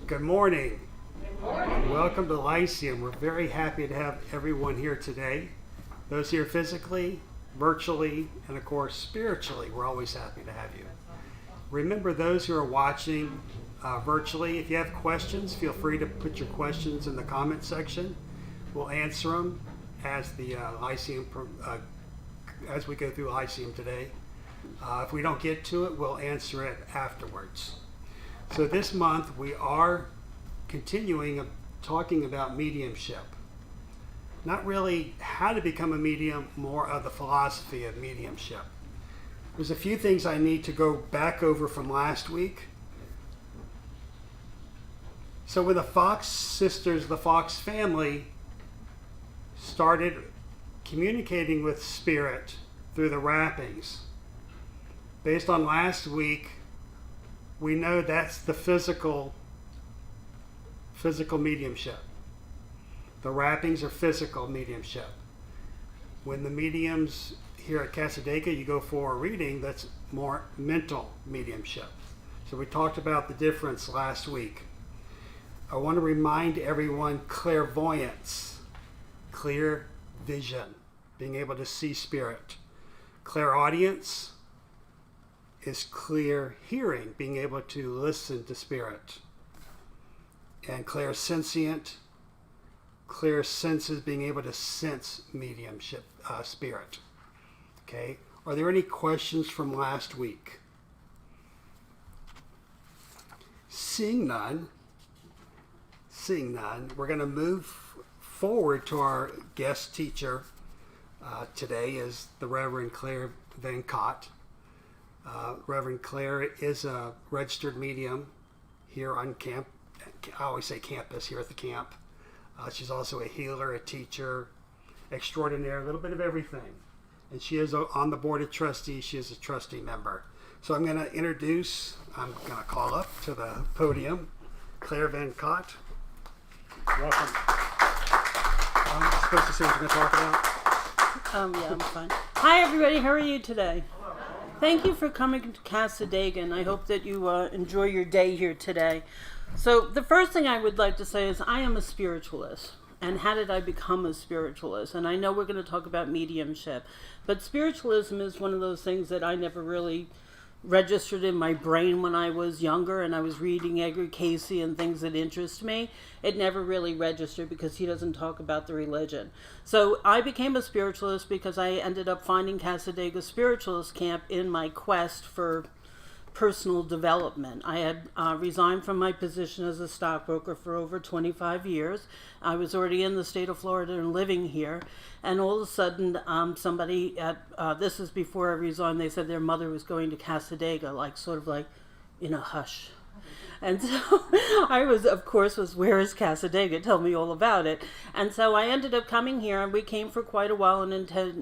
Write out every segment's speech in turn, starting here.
Good morning. Good morning. Welcome to Lyceum. We're very happy to have everyone here today. Those here physically, virtually, and of course spiritually, we're always happy to have you. Remember, those who are watching virtually, if you have questions, feel free to put your questions in the comment section. We'll answer them as the as we go through Lyceum today. If we don't get to it, we'll answer it afterwards. So this month we are continuing talking about mediumship. Not really how to become a medium, more of the philosophy of mediumship. There's a few things I need to go back over from last week. So when the Fox sisters, the Fox family, started communicating with spirit through the wrappings, based on last week, we know that's the physical mediumship. The wrappings are physical mediumship. When the mediums here at Cassadaga, you go for a reading, that's more mental mediumship. So we talked about the difference last week. I want to remind everyone clairvoyance, clear vision, being able to see spirit. Clairaudience is clear hearing, being able to listen to spirit. And clairsentient, clear senses, being able to sense mediumship, spirit. Okay, are there any questions from last week? Seeing none, we're going to move forward to our guest teacher today is the Reverend Claire Van Cott. Reverend Claire is a registered medium here on camp. I always say campus, here at the camp. She's also a healer, a teacher, extraordinaire, a little bit of everything. And she is on the board of trustees. She is a trustee member. So I'm going to call up to the podium, Claire Van Cott. Welcome. I'm supposed to say what you're going to talk about? Yeah, I'm fine. Hi, everybody. How are you today? Thank you for coming to Cassadaga, and I hope that you enjoy your day here today. So the first thing I would like to say is I am a spiritualist. And how did I become a spiritualist? And I know we're going to talk about mediumship, but spiritualism is one of those things that I never really registered in my brain when I was younger and I was reading Edgar Cayce and things that interest me. It never really registered because he doesn't talk about the religion. So I became a spiritualist because I ended up finding Cassadaga Spiritualist Camp in my quest for personal development. I had resigned from my position as a stockbroker for over 25 years. I was already in the state of Florida and living here. And all of a sudden, somebody this is before I resigned, they said their mother was going to Cassadaga, sort of in a hush. And so I was, where is Cassadaga? Tell me all about it. And so I ended up coming here, and we came for quite a while and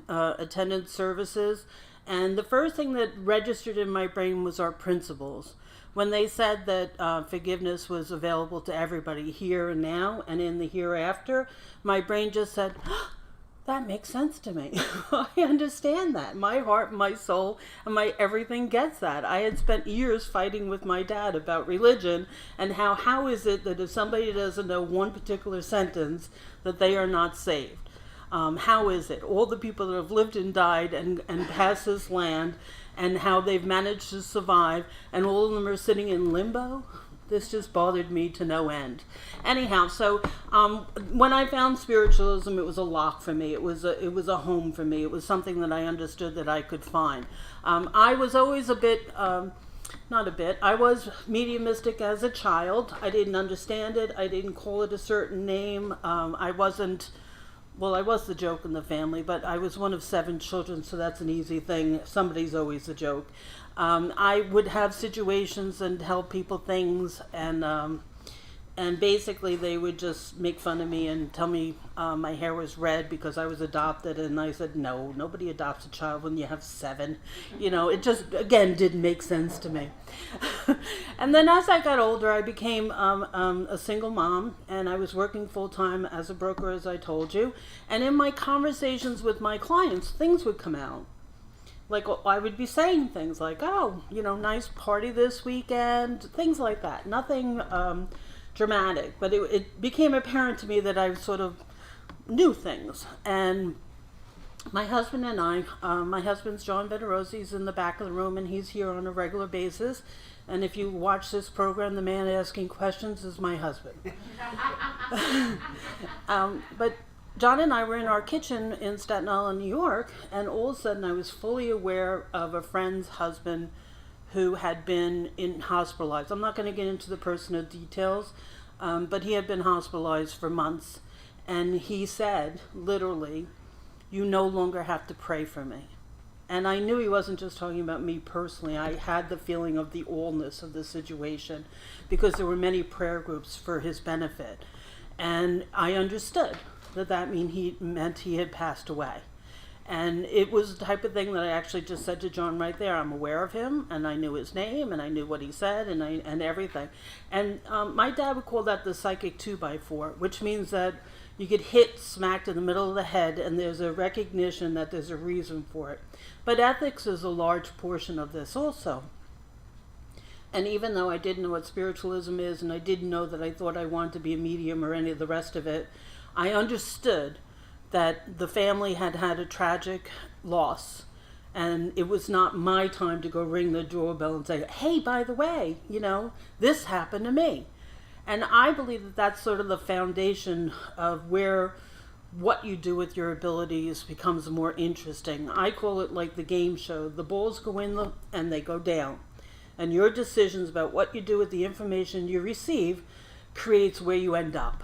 attended services. And the first thing that registered in my brain was our principles. When they said that forgiveness was available to everybody here and now and in the hereafter, my brain just said, oh, that makes sense to me. I understand that. My heart, my soul, and my everything gets that. I had spent years fighting with my dad about religion and how is it that if somebody doesn't know one particular sentence that they are not saved? How is it? All the people that have lived and died and passed this land and how they've managed to survive and all of them are sitting in limbo? This just bothered me to no end. Anyhow, so when I found spiritualism, it was a lock for me. It was a home for me. It was something that I understood that I could find. I was always I was mediumistic as a child. I didn't understand it. I didn't call it a certain name. I was the joke in the family, but I was one of 7 children, so that's an easy thing. Somebody's always a joke. I would have situations and tell people things, and basically they would just make fun of me and tell me my hair was red because I was adopted, and I said, no, nobody adopts a child when you have 7. It just, again, didn't make sense to me. And then as I got older, I became a single mom, and I was working full-time as a broker, as I told you. And in my conversations with my clients, things would come out. I would be saying things like, oh, nice party this weekend, things like that. Nothing dramatic, but it became apparent to me that I sort of knew things. And my husband and I, my husband's John Venerosi, he's in the back of the room, and he's here on a regular basis. And if you watch this program, the man asking questions is my husband. But John and I were in our kitchen in Staten Island, New York, and all of a sudden I was fully aware of a friend's husband who had been hospitalized. I'm not going to get into the personal details, but he had been hospitalized for months. And he said, literally, "You no longer have to pray for me." And I knew he wasn't just talking about me personally. I had the feeling of the allness of the situation because there were many prayer groups for his benefit. And I understood that meant he had passed away. And it was the type of thing that I actually just said to John right there. I'm aware of him, and I knew his name, and I knew what he said, and everything. And my dad would call that the psychic 2x4, which means that you get hit smacked in the middle of the head, and there's a recognition that there's a reason for it. But ethics is a large portion of this also. And even though I didn't know what spiritualism is, and I didn't know that I thought I wanted to be a medium or any of the rest of it, I understood that the family had had a tragic loss, and it was not my time to go ring the doorbell and say, "Hey, by the way, this happened to me." And I believe that that's sort of the foundation of where what you do with your abilities becomes more interesting. I call it like the game show. The balls go in and they go down. And your decisions about what you do with the information you receive creates where you end up.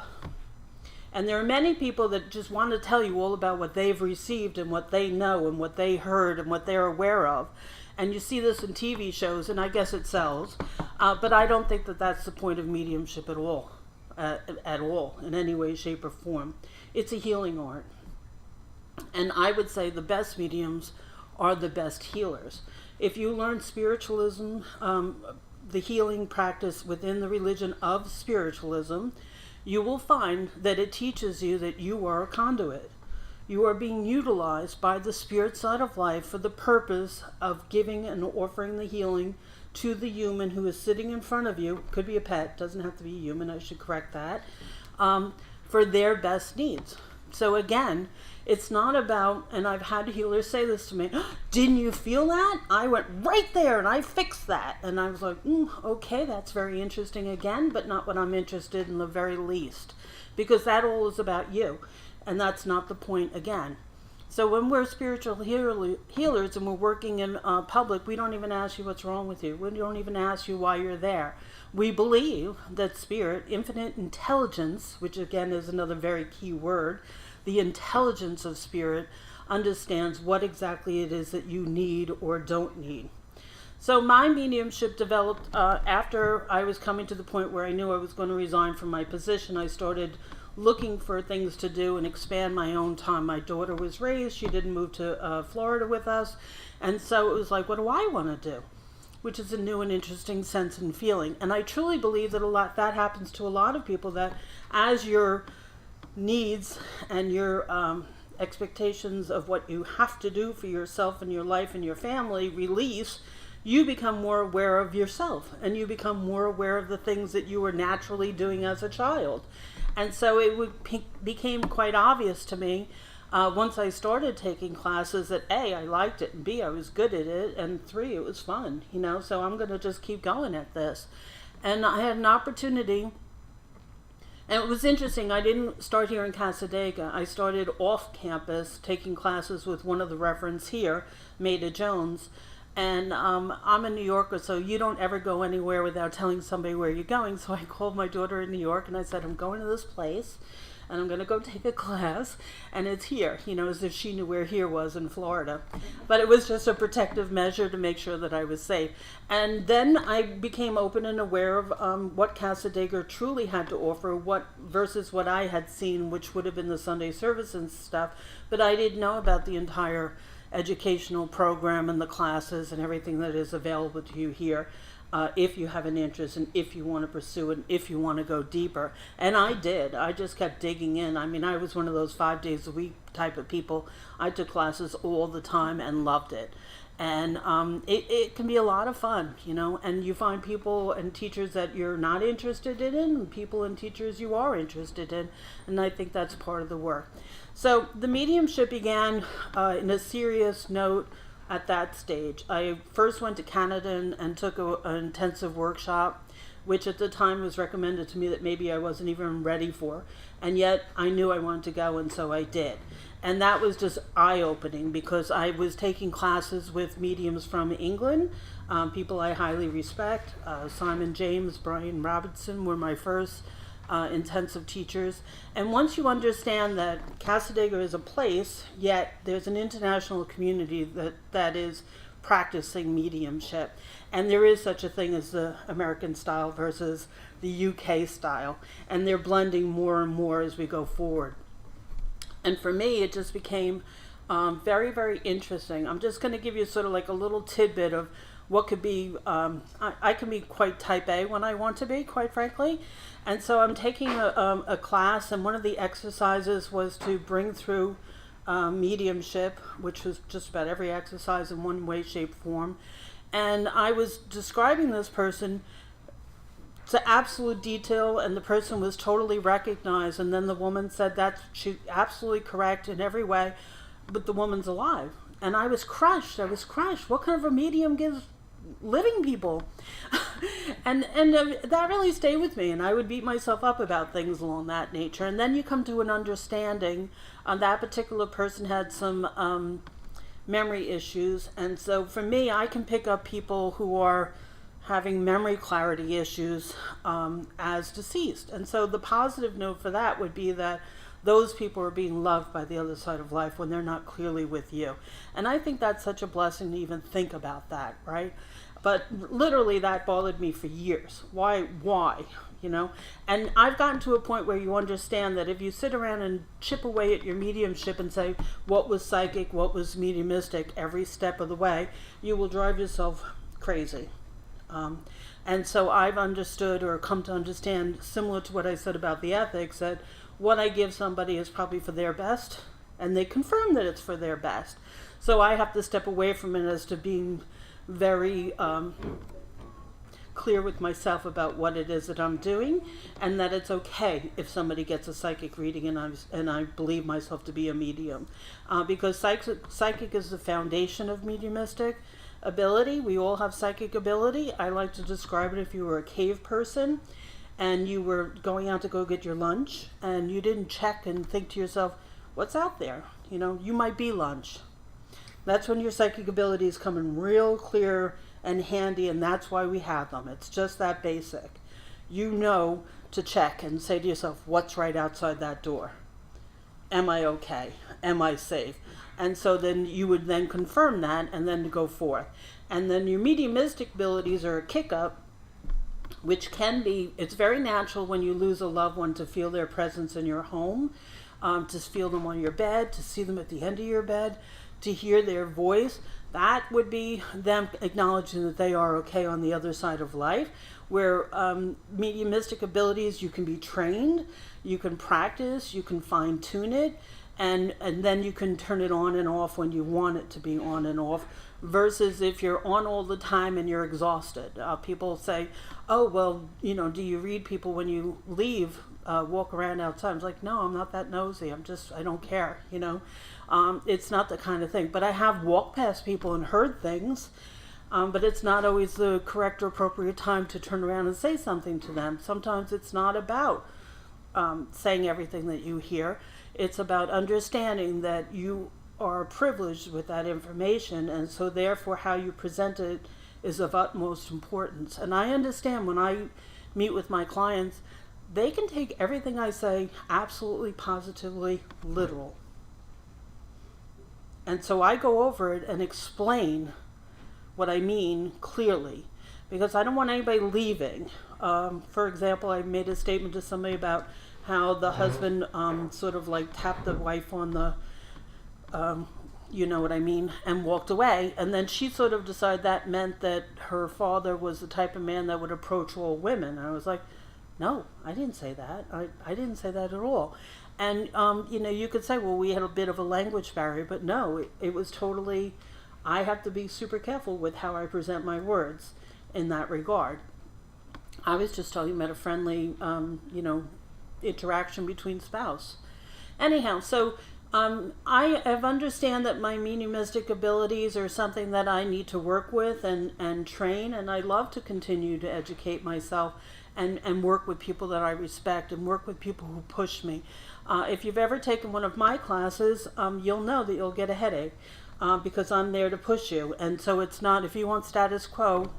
And there are many people that just want to tell you all about what they've received and what they know and what they heard and what they're aware of. And you see this in TV shows, and I guess it sells. But I don't think that that's the point of mediumship at all, in any way, shape, or form. It's a healing art. And I would say the best mediums are the best healers. If you learn spiritualism, the healing practice within the religion of spiritualism, you will find that it teaches you that you are a conduit. You are being utilized by the spirit side of life for the purpose of giving and offering the healing to the human who is sitting in front of you. Could be a pet, doesn't have to be a human, I should correct that, for their best needs. So again, it's not about, and I've had healers say this to me, "Didn't you feel that? I went right there and I fixed that." And I was like, okay, that's very interesting again, but not what I'm interested in the very least. Because that all is about you. And that's not the point again. So when we're spiritual healers and we're working in public, we don't even ask you what's wrong with you. We don't even ask you why you're there. We believe that spirit, infinite intelligence, which again is another very key word, the intelligence of spirit understands what exactly it is that you need or don't need. So my mediumship developed after I was coming to the point where I knew I was going to resign from my position. I started looking for things to do and expand my own time. My daughter was raised. She didn't move to Florida with us. And so it was like, what do I want to do? Which is a new and interesting sense and feeling. And I truly believe that that happens to a lot of people, that as your needs and your expectations of what you have to do for yourself and your life and your family release, you become more aware of yourself, and you become more aware of the things that you were naturally doing as a child. And so it became quite obvious to me once I started taking classes that A, I liked it, and B, I was good at it, and 3, it was fun, so I'm going to just keep going at this. And I had an opportunity, and it was interesting. I didn't start here in Cassadaga. I started off campus taking classes with one of the reverends here, Maida Jones. And I'm a New Yorker, so you don't ever go anywhere without telling somebody where you're going. So I called my daughter in New York and I said, "I'm going to this place and I'm going to go take a class, and it's here," as if she knew where here was in Florida. But it was just a protective measure to make sure that I was safe. And then I became open and aware of what Cassadaga truly had to offer, versus what I had seen, which would have been the Sunday service and stuff. But I didn't know about the entire educational program and the classes and everything that is available to you here, if you have an interest and if you want to pursue it, and if you want to go deeper. And I did. I just kept digging in. I mean, I was one of those 5 days a week type of people. I took classes all the time and loved it. And it can be a lot of fun, you know, and you find people and teachers that you're not interested in, and people and teachers you are interested in, and I think that's part of the work. So the mediumship began in a serious note at that stage. I first went to Canada and took an intensive workshop, which at the time was recommended to me that maybe I wasn't even ready for, and yet I knew I wanted to go, and so I did. And that was just eye-opening, because I was taking classes with mediums from England, people I highly respect. Simon James, Brian Robertson were my first intensive teachers. And once you understand that Cassadaga is a place, yet there's an international community that is practicing mediumship. And there is such a thing as the American style versus the UK style. And they're blending more and more as we go forward. And for me, it just became very, very interesting. I'm just going to give you sort of like a little tidbit of what could be, I can be quite type A when I want to be, quite frankly. And so I'm taking a class, and one of the exercises was to bring through mediumship, which was just about every exercise in one way, shape, form. And I was describing this person to absolute detail, and the person was totally recognized, and then the woman said that she's absolutely correct in every way, but the woman's alive. And I was crushed. What kind of a medium gives living people? and that really stayed with me, and I would beat myself up about things along that nature. And then you come to an understanding. That particular person had some memory issues, and so for me, I can pick up people who are having memory clarity issues as deceased. And so the positive note for that would be that those people are being loved by the other side of life when they're not clearly with you. And I think that's such a blessing to even think about that, right? But literally that bothered me for years. Why, you know? And I've gotten to a point where you understand that if you sit around and chip away at your mediumship and say, what was psychic, what was mediumistic, every step of the way, you will drive yourself crazy. And so I've understood, or come to understand, similar to what I said about the ethics, that what I give somebody is probably for their best, and they confirm that it's for their best. So I have to step away from it as to being very clear with myself about what it is that I'm doing, and that it's okay if somebody gets a psychic reading and I believe myself to be a medium. Because psychic is the foundation of mediumistic ability. We all have psychic ability. I like to describe it if you were a cave person and you were going out to go get your lunch and you didn't check and think to yourself, what's out there? You know, you might be lunch. That's when your psychic abilities come in real clear and handy, and that's why we have them. It's just that basic. You know to check and say to yourself, what's right outside that door? Am I okay? Am I safe? And so then you would then confirm that and then go forth. And then your mediumistic abilities are a kick-up, which can be, it's very natural when you lose a loved one to feel their presence in your home, to feel them on your bed, to see them at the end of your bed, to hear their voice. That would be them acknowledging that they are okay on the other side of life. Where mediumistic abilities, you can be trained, you can practice, you can fine-tune it, and then you can turn it on and off when you want it to be on and off, versus if you're on all the time and you're exhausted. People say, oh, well, you know, do you read people when you leave, walk around outside? I was like, no, I'm not that nosy. I don't care, you know. It's not the kind of thing. But I have walked past people and heard things, but it's not always the correct or appropriate time to turn around and say something to them. Sometimes it's not about saying everything that you hear. It's about understanding that you are privileged with that information, and so therefore how you present it is of utmost importance. And I understand when I meet with my clients, they can take everything I say absolutely, positively, literal. And so I go over it and explain what I mean clearly, because I don't want anybody leaving. For example, I made a statement to somebody about how the husband sort of like tapped the wife on the, you know what I mean, and walked away. And then she sort of decided that meant that her father was the type of man that would approach all women. And I was like, no, I didn't say that. I didn't say that at all. And, you know, you could say, well, we had a bit of a language barrier, but no, it was totally I have to be super careful with how I present my words in that regard. I was just talking about a friendly, interaction between spouse. Anyhow, so I have understand that my mediumistic abilities are something that I need to work with and train, and I love to continue to educate myself and work with people that I respect and work with people who push me. If you've ever taken one of my classes, you'll know that you'll get a headache because I'm there to push you. And so it's not, if you want status quo,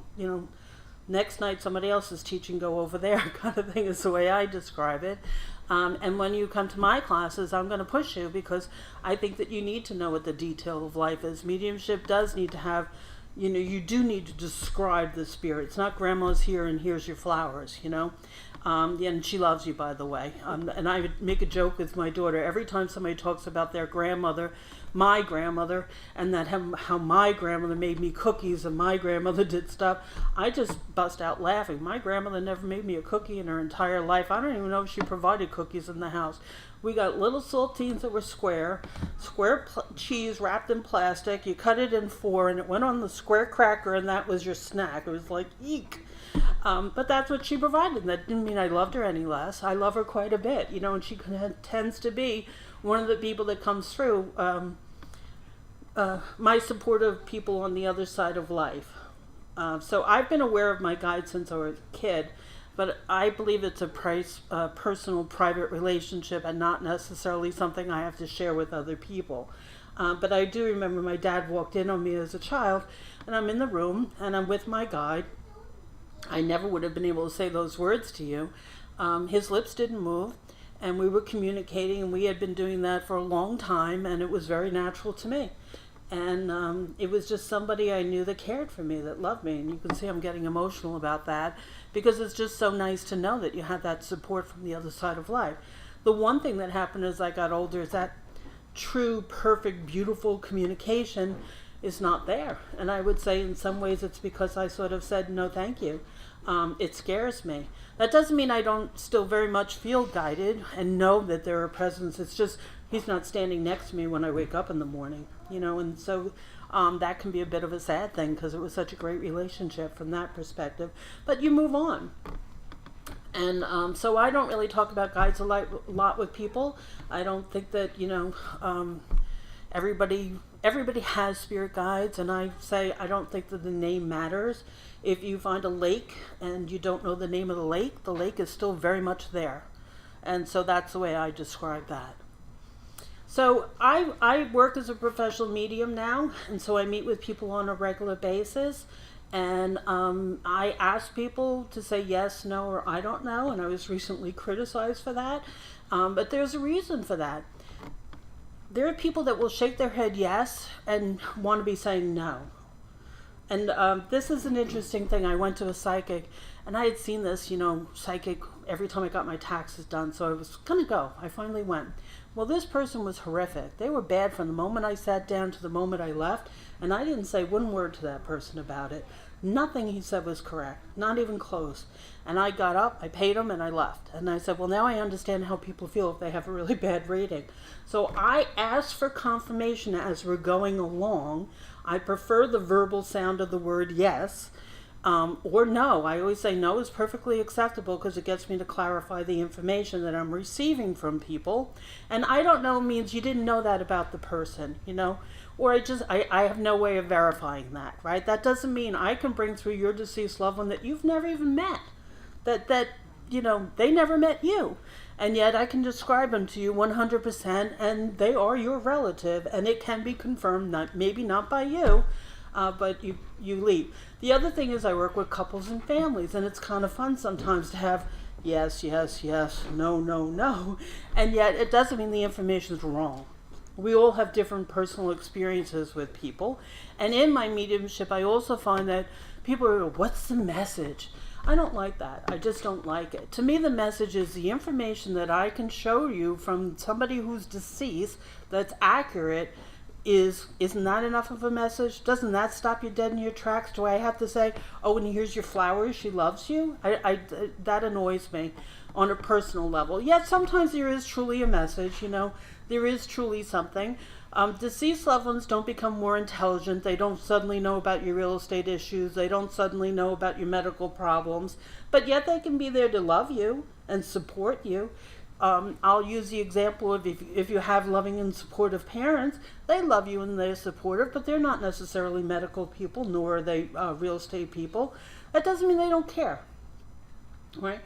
next night somebody else is teaching, go over there kind of thing is the way I describe it. And when you come to my classes, I'm going to push you because I think that you need to know what the detail of life is. Mediumship does need to have, you do need to describe the spirit. It's not grandma's here and here's your flowers, and she loves you, by the way. And I would make a joke with my daughter every time somebody talks about their grandmother, my grandmother, and that how my grandmother made me cookies and my grandmother did stuff. I just bust out laughing. My grandmother never made me a cookie in her entire life. I don't even know if she provided cookies in the house. We got little saltines that were square cheese wrapped in plastic. You cut it in 4 and it went on the square cracker and that was your snack. It was like, eek. But that's what she provided. That didn't mean I loved her any less. I love her quite a bit, and she tends to be one of the people that comes through, my supportive people on the other side of life. So I've been aware of my guide since I was a kid, but I believe it's a personal, private relationship and not necessarily something I have to share with other people. But I do remember my dad walked in on me as a child, and I'm in the room, and I'm with my guide. I never would have been able to say those words to you. His lips didn't move, and we were communicating, and we had been doing that for a long time, and it was very natural to me. And it was just somebody I knew that cared for me, that loved me, and you can see I'm getting emotional about that, because it's just so nice to know that you have that support from the other side of life. The one thing that happened as I got older is that true, perfect, beautiful communication is not there. And I would say in some ways it's because I sort of said, no, thank you. It scares me. That doesn't mean I don't still very much feel guided and know that there are presence. It's just he's not standing next to me when I wake up in the morning, and so that can be a bit of a sad thing because it was such a great relationship from that perspective. But you move on. And so I don't really talk about guides a lot with people. I don't think that, everybody has spirit guides, and I say I don't think that the name matters. If you find a lake and you don't know the name of the lake is still very much there. And so that's the way I describe that. So I work as a professional medium now, and so I meet with people on a regular basis. And I ask people to say yes, no, or I don't know, and I was recently criticized for that. But there's a reason for that. There are people that will shake their head yes and want to be saying no. And this is an interesting thing. I went to a psychic, and I had seen this, psychic every time I got my taxes done, so I was going to go. I finally went. Well, this person was horrific. They were bad from the moment I sat down to the moment I left, and I didn't say one word to that person about it. Nothing he said was correct, not even close. And I got up, I paid him, and I left. And I said, well, now I understand how people feel if they have a really bad reading. So I asked for confirmation as we're going along. I prefer the verbal sound of the word yes or no. I always say no is perfectly acceptable because it gets me to clarify the information that I'm receiving from people. And I don't know means you didn't know that about the person, or I have no way of verifying that, right? That doesn't mean I can bring through your deceased loved one that you've never even met, that they never met you. And yet I can describe them to you 100%, and they are your relative, and it can be confirmed, maybe not by you, but you leave. The other thing is I work with couples and families, and it's kind of fun sometimes to have yes, yes, yes, no, no, no, and yet it doesn't mean the information is wrong. We all have different personal experiences with people, and in my mediumship I also find that people are, what's the message? I don't like that. I just don't like it. To me, the message is the information that I can show you from somebody who's deceased that's accurate isn't that enough of a message? Doesn't that stop you dead in your tracks? Do I have to say, oh, and here's your flowers, she loves you? That annoys me on a personal level. Yet sometimes there is truly a message, there is truly something. Deceased loved ones don't become more intelligent. They don't suddenly know about your real estate issues. They don't suddenly know about your medical problems. But yet they can be there to love you and support you. I'll use the example of if you have loving and supportive parents, they love you and they're supportive, but they're not necessarily medical people, nor are they real estate people. That doesn't mean they don't care, right?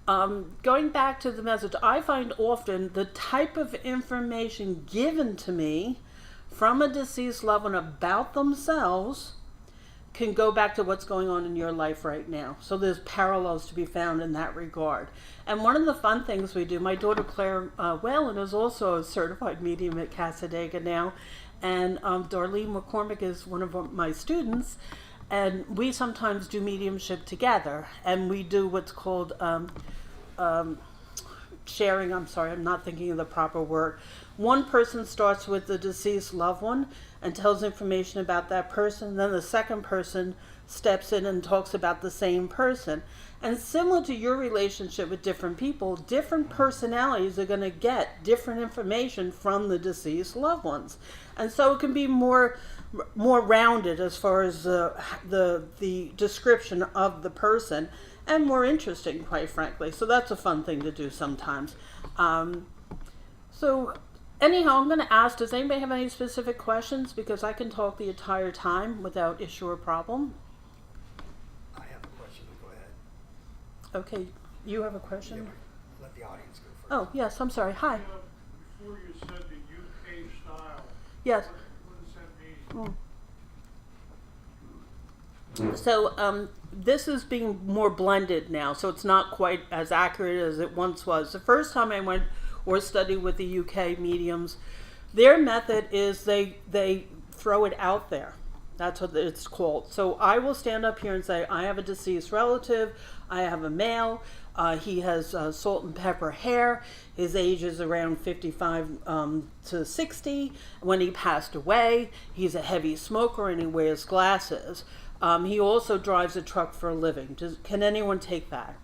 Going back to the message, I find often the type of information given to me from a deceased loved one about themselves can go back to what's going on in your life right now. So there's parallels to be found in that regard. And one of the fun things we do, my daughter Claire Whalen is also a certified medium at Cassadaga now, and Darlene McCormick is one of my students, and we sometimes do mediumship together, and we do what's called sharing. I'm sorry, I'm not thinking of the proper word. One person starts with the deceased loved one and tells information about that person. Then the second person steps in and talks about the same person. And similar to your relationship with different people, different personalities are going to get different information from the deceased loved ones. And so it can be more rounded as far as the description of the person, and more interesting, quite frankly. So that's a fun thing to do sometimes. So anyhow, I'm going to ask, does anybody have any specific questions? Because I can talk the entire time without issue or problem. I have a question. Go ahead. Okay, you have a question? Yeah, let the audience go first. Oh, yes, I'm sorry. Hi. Before you said the UK style, Yes. what does that mean? So this is being more blended now, so it's not quite as accurate as it once was. The first time I went or studied with the UK mediums, their method is they throw it out there. That's what it's called. So I will stand up here and say, I have a deceased relative, I have a male, he has salt and pepper hair, his age is around 55 to 60. When he passed away, he's a heavy smoker and he wears glasses. He also drives a truck for a living. Can anyone take that?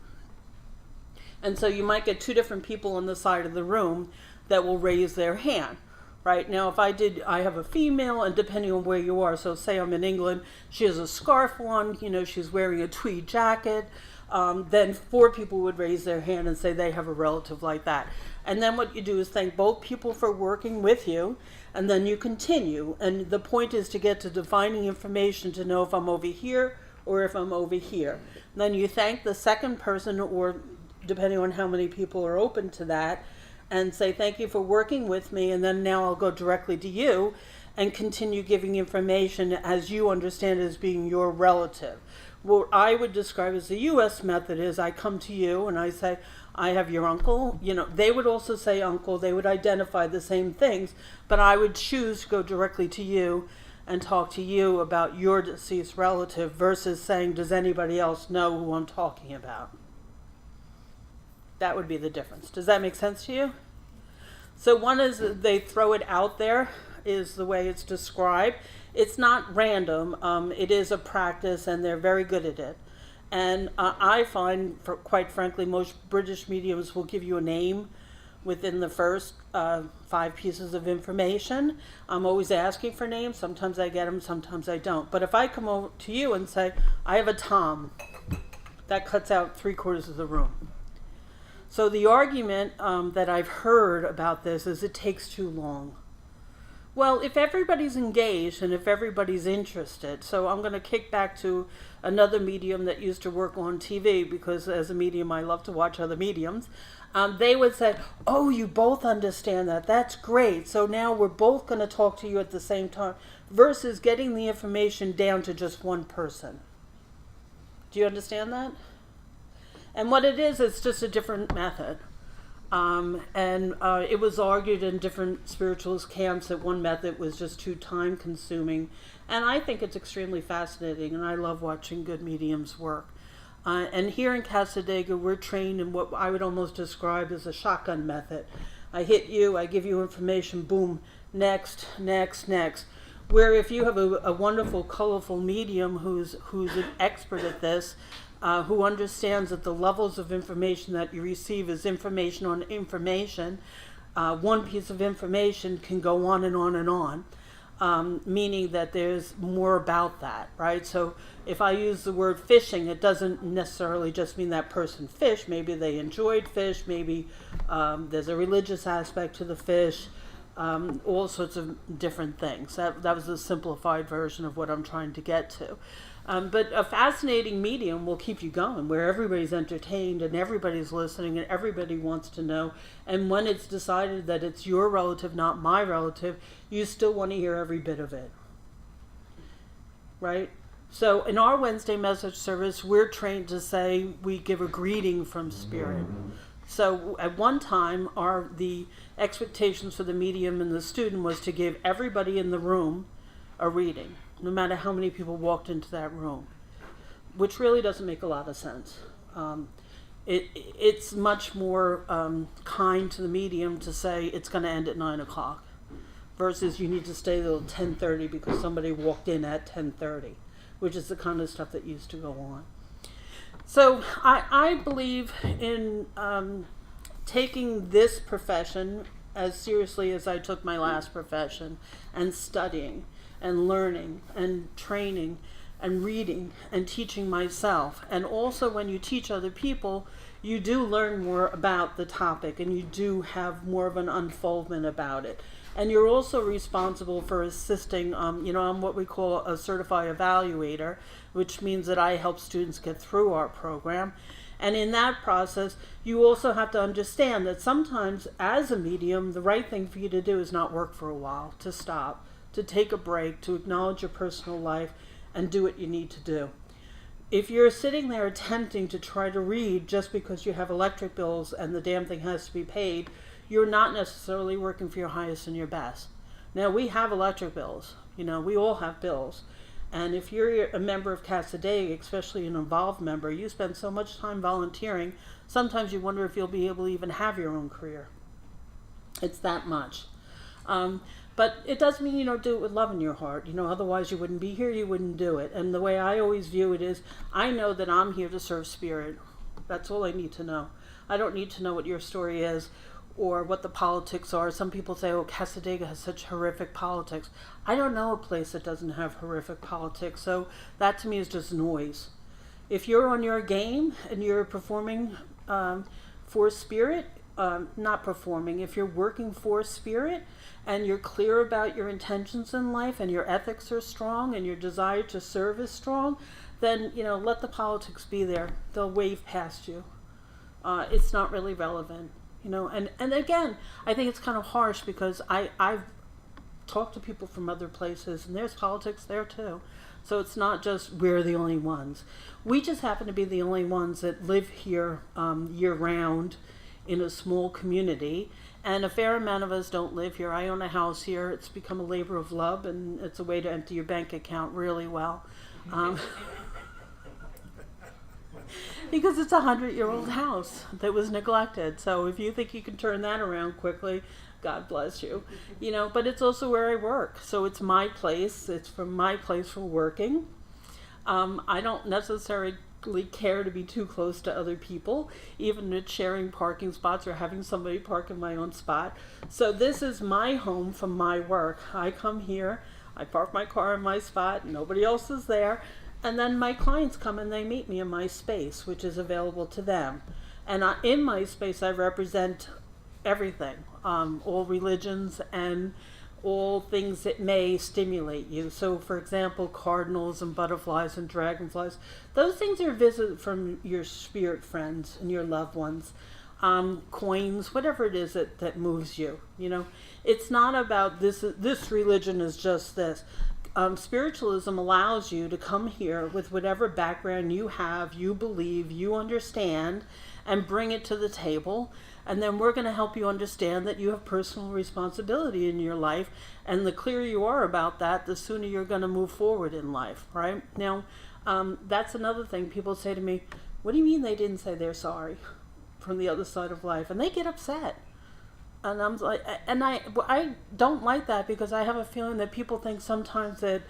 And so you might get two different people on the side of the room that will raise their hand. Right now, if I have a female, and depending on where you are, so say I'm in England, she has a scarf on, she's wearing a tweed jacket, then 4 people would raise their hand and say they have a relative like that. And then what you do is thank both people for working with you, and then you continue. And the point is to get to defining information to know if I'm over here or if I'm over here. Then you thank the second person, or depending on how many people are open to that, and say thank you for working with me, and then now I'll go directly to you and continue giving information as you understand it as being your relative. What I would describe as the U.S. method is I come to you and I say, I have your uncle. They would also say uncle. They would identify the same things, but I would choose to go directly to you and talk to you about your deceased relative versus saying, does anybody else know who I'm talking about? That would be the difference. Does that make sense to you? So one is they throw it out there, is the way it's described. It's not random. It is a practice, and they're very good at it. And I find, quite frankly, most British mediums will give you a name within the first 5 pieces of information. I'm always asking for names. Sometimes I get them, sometimes I don't. But if I come over to you and say, I have a Tom, that cuts out 3/4 of the room. So the argument that I've heard about this is it takes too long. Well, if everybody's engaged and if everybody's interested, so I'm going to kick back to another medium that used to work on TV, because as a medium I love to watch other mediums. They would say, oh, you both understand that. That's great. So now we're both going to talk to you at the same time, versus getting the information down to just one person. Do you understand that? And what it is, it's just a different method. It was argued in different spiritualist camps that one method was just too time consuming. And I think it's extremely fascinating, and I love watching good mediums work. And here in Cassadaga, we're trained in what I would almost describe as a shotgun method. I hit you, I give you information, boom, next, next, next. Where if you have a wonderful, colorful medium who's an expert at this, who understands that the levels of information that you receive is information on information, one piece of information can go on and on and on. Meaning that there's more about that, right? So if I use the word fishing, it doesn't necessarily just mean that person fished. Maybe they enjoyed fish. Maybe there's a religious aspect to the fish. All sorts of different things. That was a simplified version of what I'm trying to get to. But a fascinating medium will keep you going, where everybody's entertained and everybody's listening and everybody wants to know. And when it's decided that it's your relative, not my relative, you still want to hear every bit of it. Right? So in our Wednesday message service, we're trained to say we give a greeting from Spirit. So at one time, the expectations for the medium and the student was to give everybody in the room a reading, no matter how many people walked into that room, which really doesn't make a lot of sense. It's much more kind to the medium to say it's going to end at 9 o'clock versus you need to stay till 10:30 because somebody walked in at 10:30, which is the kind of stuff that used to go on. So I believe in taking this profession as seriously as I took my last profession, and studying and learning and training and reading and teaching myself. And also when you teach other people, you do learn more about the topic and you do have more of an unfoldment about it. And you're also responsible for assisting, I'm what we call a certified evaluator, which means that I help students get through our program. And in that process, you also have to understand that sometimes as a medium, the right thing for you to do is not work for a while, to stop, to take a break, to acknowledge your personal life and do what you need to do. If you're sitting there attempting to try to read just because you have electric bills and the damn thing has to be paid, you're not necessarily working for your highest and your best. Now, we have electric bills. We all have bills. And if you're a member of Cassadaga, especially an involved member, you spend so much time volunteering, sometimes you wonder if you'll be able to even have your own career. It's that much. But it doesn't mean you don't do it with love in your heart. Otherwise you wouldn't be here, you wouldn't do it. And the way I always view it is, I know that I'm here to serve Spirit. That's all I need to know. I don't need to know what your story is or what the politics are. Some people say, oh, Cassadaga has such horrific politics. I don't know a place that doesn't have horrific politics, so that to me is just noise. If you're on your game and you're performing for Spirit, not performing, if you're working for Spirit and you're clear about your intentions in life and your ethics are strong and your desire to serve is strong, then, let the politics be there. They'll wave past you. It's not really relevant. And again, I think it's kind of harsh because I've talked to people from other places and there's politics there too. So it's not just we're the only ones. We just happen to be the only ones that live here year round in a small community. And a fair amount of us don't live here. I own a house here. It's become a labor of love and it's a way to empty your bank account really well. Because it's a 100-year-old house that was neglected. So if you think you can turn that around quickly, God bless you. But it's also where I work. So it's my place. It's from my place for working. I don't necessarily care to be too close to other people, even with sharing parking spots or having somebody park in my own spot. So this is my home from my work. I come here, I park my car in my spot, nobody else is there. And then my clients come and they meet me in my space, which is available to them. And in my space, I represent everything, all religions and all things that may stimulate you. So, for example, cardinals and butterflies and dragonflies, those things are visited from your spirit friends and your loved ones. Coins, whatever it is that moves you. It's not about this religion is just this. Spiritualism allows you to come here with whatever background you have, you believe, you understand, and bring it to the table. And then we're going to help you understand that you have personal responsibility in your life. And the clearer you are about that, the sooner you're going to move forward in life, right? Now, that's another thing. People say to me, what do you mean they didn't say they're sorry from the other side of life? And they get upset. And I'm like, and I don't like that, because I have a feeling that people think sometimes that,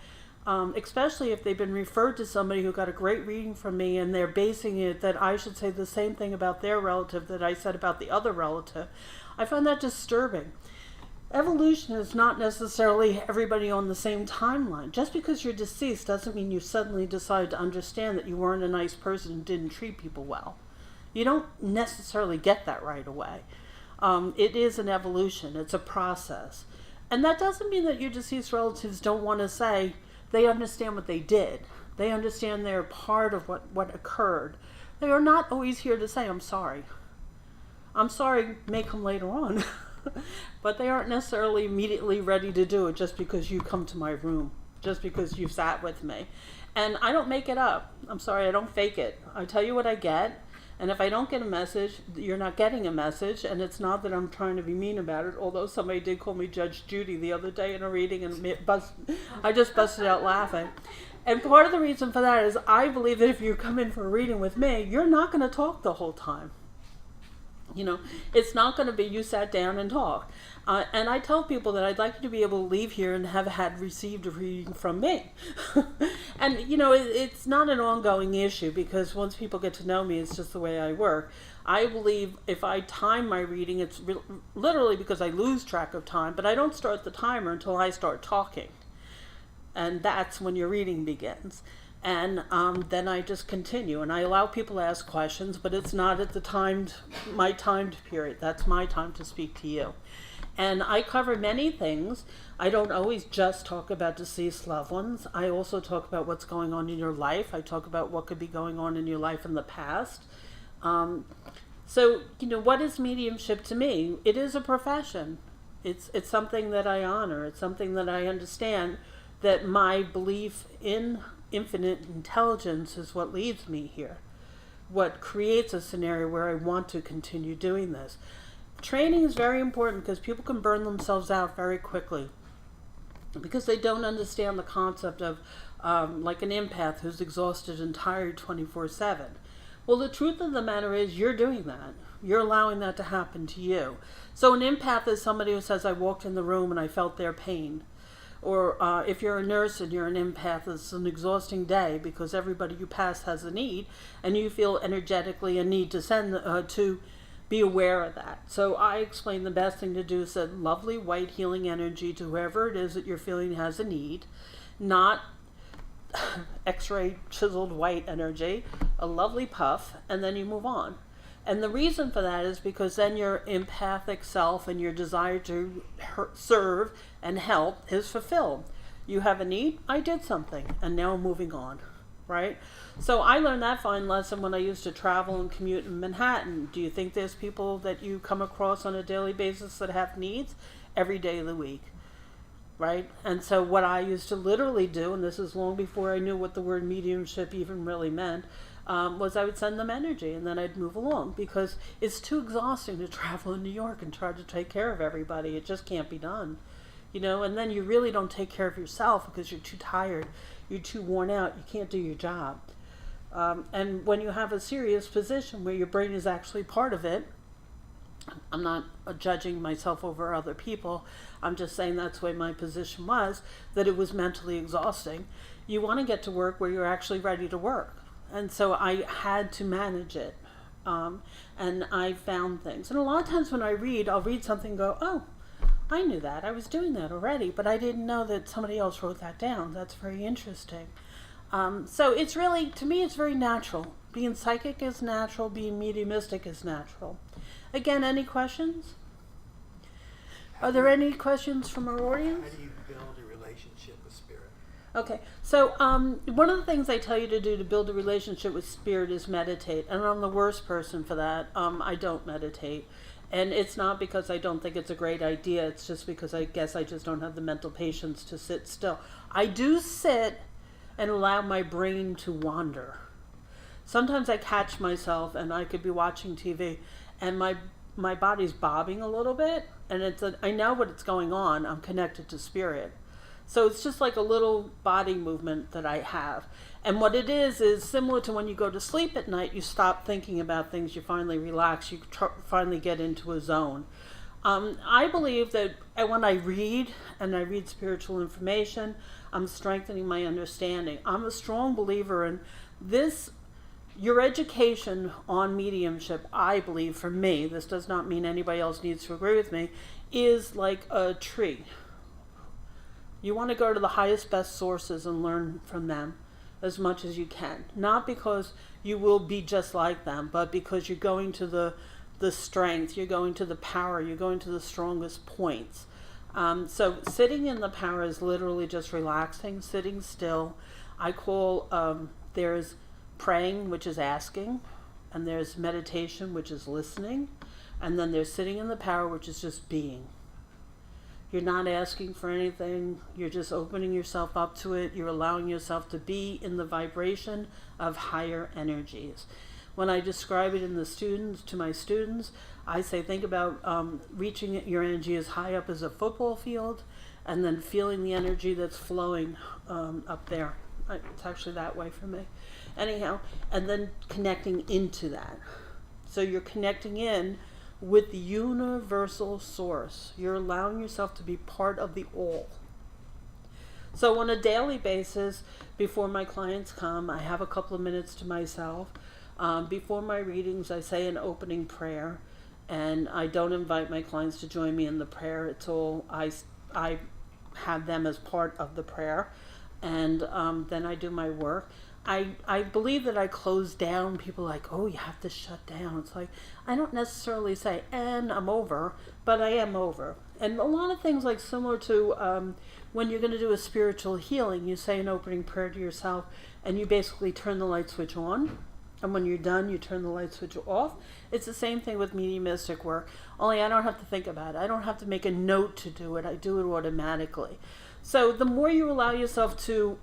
especially if they've been referred to somebody who got a great reading from me, and they're basing it that I should say the same thing about their relative that I said about the other relative. I find that disturbing. Evolution is not necessarily everybody on the same timeline. Just because you're deceased doesn't mean you suddenly decide to understand that you weren't a nice person and didn't treat people well. You don't necessarily get that right away. It is an evolution. It's a process. And that doesn't mean that your deceased relatives don't want to say they understand what they did. They understand they're part of what occurred. They are not always here to say, I'm sorry. I'm sorry, may come later on. But they aren't necessarily immediately ready to do it just because you come to my room, just because you've sat with me. And I don't make it up. I'm sorry, I don't fake it. I tell you what I get. And if I don't get a message, you're not getting a message. And it's not that I'm trying to be mean about it, although somebody did call me Judge Judy the other day in a reading, and I just busted out laughing. And part of the reason for that is I believe that if you come in for a reading with me, you're not going to talk the whole time. You know, it's not going to be you sat down and talk. And I tell people that I'd like you to be able to leave here and have had received a reading from me. And, you know, it's not an ongoing issue, because once people get to know me, it's just the way I work. I believe if I time my reading, it's literally because I lose track of time, but I don't start the timer until I start talking. And that's when your reading begins. And then I just continue, and I allow people to ask questions, but it's not at my timed period. That's my time to speak to you. And I cover many things. I don't always just talk about deceased loved ones. I also talk about what's going on in your life. I talk about what could be going on in your life in the past. So, you know, what is mediumship to me? It is a profession. It's something that I honor. It's something that I understand, that my belief in infinite intelligence is what leads me here, what creates a scenario where I want to continue doing this. Training is very important, because people can burn themselves out very quickly because they don't understand the concept of like an empath who's exhausted and tired 24/7. Well, the truth of the matter is you're doing that. You're allowing that to happen to you. So an empath is somebody who says, I walked in the room and I felt their pain. Or if you're a nurse and you're an empath, it's an exhausting day, because everybody you pass has a need, and you feel energetically a need to send to be aware of that. So I explain the best thing to do is send lovely white healing energy to whoever it is that you're feeling has a need, not X-ray chiseled white energy, a lovely puff, and then you move on. And the reason for that is because then your empathic self and your desire to serve and help is fulfilled. You have a need, I did something, and now I'm moving on, right? So I learned that fine lesson when I used to travel and commute in Manhattan. Do you think there's people that you come across on a daily basis that have needs? Every day of the week, right? And so what I used to literally do, and this is long before I knew what the word mediumship even really meant, was I would send them energy, and then I'd move along, because it's too exhausting to travel in New York and try to take care of everybody. It just can't be done, you know. And then you really don't take care of yourself because you're too tired, you're too worn out, you can't do your job. And when you have a serious position where your brain is actually part of it, I'm not judging myself over other people, I'm just saying that's the way my position was, that it was mentally exhausting. You want to get to work where you're actually ready to work. And so I had to manage it. And I found things. And a lot of times when I read, I'll read something and go, oh, I knew that. I was doing that already, but I didn't know that somebody else wrote that down. That's very interesting. So it's really, to me, it's very natural. Being psychic is natural. Being mediumistic is natural. Again, any questions? Are there any questions from our audience? How do you build a relationship with spirit? Okay, so one of the things I tell you to do to build a relationship with spirit is meditate. And I'm the worst person for that. I don't meditate. And it's not because I don't think it's a great idea. It's just because I guess I just don't have the mental patience to sit still. I do sit and allow my brain to wander. Sometimes I catch myself and I could be watching TV and my body's bobbing a little bit, and I know what's going on. I'm connected to spirit. So it's just like a little body movement that I have. And what it is similar to when you go to sleep at night, you stop thinking about things, you finally relax, you finally get into a zone. I believe that when I read and I read spiritual information, I'm strengthening my understanding. I'm a strong believer in this. Your education on mediumship, I believe, for me, this does not mean anybody else needs to agree with me, is like a tree. You want to go to the highest, best sources and learn from them as much as you can. Not because you will be just like them, but because you're going to the strength, you're going to the power, you're going to the strongest points. So sitting in the power is literally just relaxing, sitting still. I call, there's praying, which is asking, and there's meditation, which is listening, and then there's sitting in the power, which is just being. You're not asking for anything, you're just opening yourself up to it, you're allowing yourself to be in the vibration of higher energies. When I describe it to my students, I say think about reaching your energy as high up as a football field, and then feeling the energy that's flowing up there. It's actually that way for me. Anyhow, and then connecting into that. So you're connecting in with the universal source. You're allowing yourself to be part of the all. So on a daily basis, before my clients come, I have a couple of minutes to myself. Before my readings, I say an opening prayer, and I don't invite my clients to join me in the prayer. It's all, I have them as part of the prayer, and then I do my work. I believe that I close down. People are like, oh, you have to shut down. It's like, I don't necessarily say, and I'm over, but I am over. And a lot of things like similar to when you're going to do a spiritual healing, you say an opening prayer to yourself, and you basically turn the light switch on. And when you're done, you turn the light switch off. It's the same thing with mediumistic work, only I don't have to think about it. I don't have to make a note to do it. I do it automatically. So the more you allow yourself to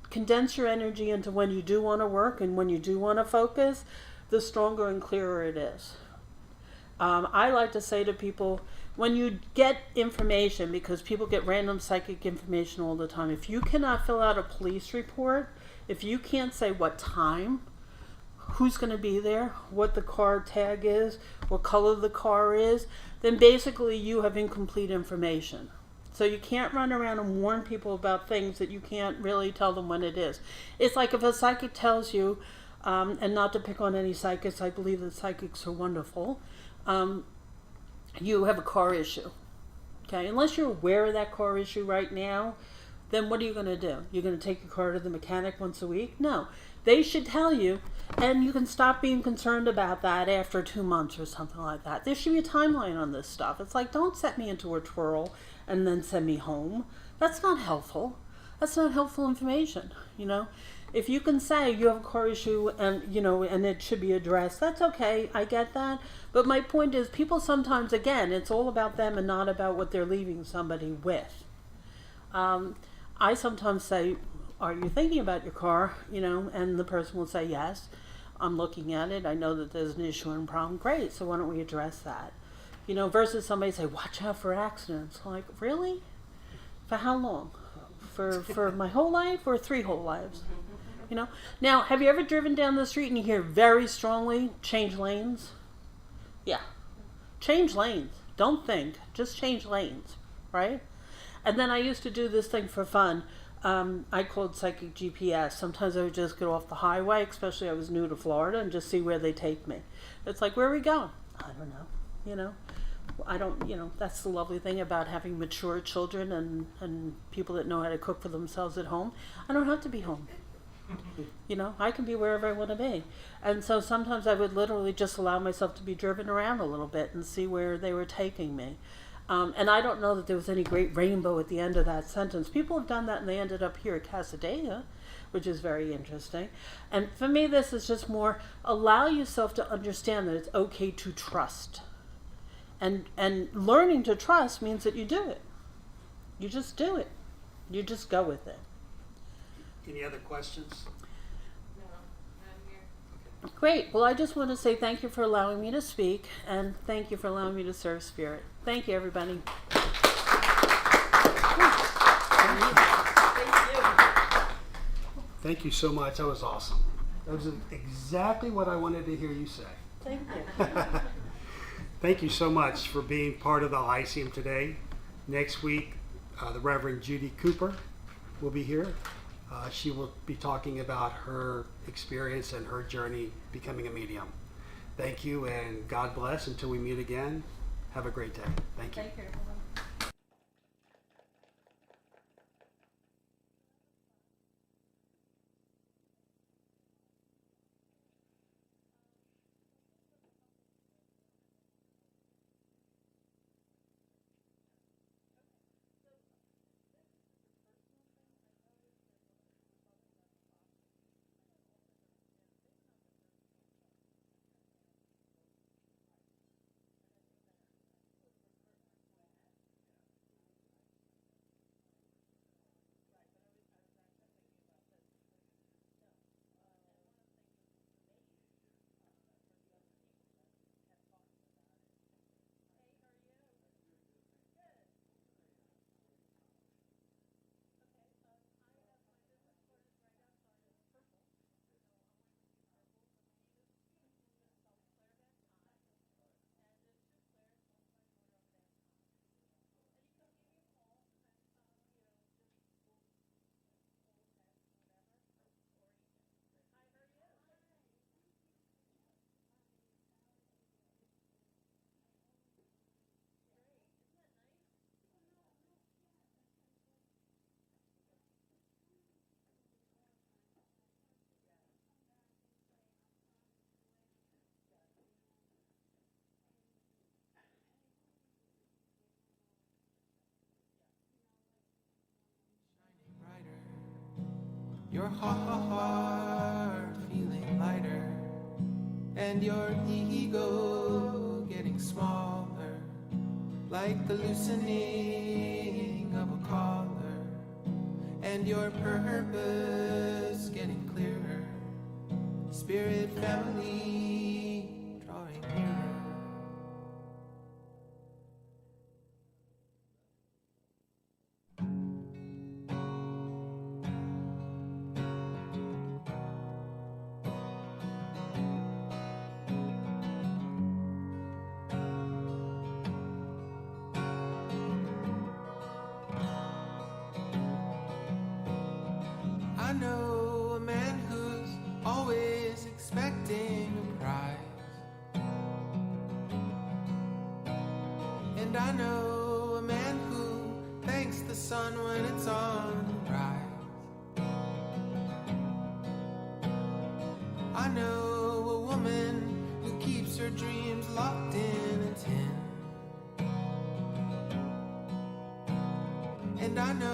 condense your energy into when you do want to work and when you do want to focus, the stronger and clearer it is. I like to say to people, when you get information, because people get random psychic information all the time, if you cannot fill out a police report, if you can't say what time, who's going to be there, what the car tag is, what color the car is, then basically you have incomplete information. So you can't run around and warn people about things that you can't really tell them when it is. It's like if a psychic tells you, and not to pick on any psychics, I believe that psychics are wonderful, you have a car issue. Okay, unless you're aware of that car issue right now, then what are you going to do? You're going to take your car to the mechanic once a week? No. They should tell you, and you can stop being concerned about that after 2 months or something like that. There should be a timeline on this stuff. It's like, don't set me into a twirl and then send me home. That's not helpful. That's not helpful information, you know. If you can say you have a car issue and, you know, and it should be addressed, that's okay. I get that. But my point is, people sometimes, again, it's all about them and not about what they're leaving somebody with. I sometimes say, are you thinking about your car? You know, and the person will say, yes, I'm looking at it. I know that there's an issue and problem. Great, so why don't we address that? You know, versus somebody say, watch out for accidents. Like, really? For how long? For my whole life or 3 whole lives? You know? Now, have you ever driven down the street and you hear very strongly, change lanes? Yeah. Change lanes. Don't think. Just change lanes, right? And then I used to do this thing for fun. I called psychic GPS. Sometimes I would just get off the highway, especially I was new to Florida, and just see where they take me. It's like, where are we going? I don't know. You know, I don't, you know, that's the lovely thing about having mature children and people that know how to cook for themselves at home. I don't have to be home. You know, I can be wherever I want to be. And so sometimes I would literally just allow myself to be driven around a little bit and see where they were taking me. And I don't know that there was any great rainbow at the end of that sentence. People have done that and they ended up here at Cassadaga, which is very interesting. And for me, this is just more, allow yourself to understand that it's okay to trust. And learning to trust means that you do it. You just do it. You just go with it. Any other questions? No, not here. Great. Well, I just want to say thank you for allowing me to speak, and thank you for allowing me to serve Spirit. Thank you, everybody. Thank you so much. That was awesome. That was exactly what I wanted to hear you say. Thank you. Thank you so much for being part of the Lyceum today. Next week, the Reverend Judy Cooper will be here. She will be talking about her experience and her journey becoming a medium. Thank you, and God bless. Until we meet again, have a great day. Thank you. Take care. Your heart feeling lighter, and your ego getting smaller, like the loosening of a collar, and your purpose getting clearer. Spirit family drawing nearer. I know a man who's always expecting a prize, and I know a man who thanks the sun when it's on the rise. I know a woman who keeps her dreams locked in a tin, and I know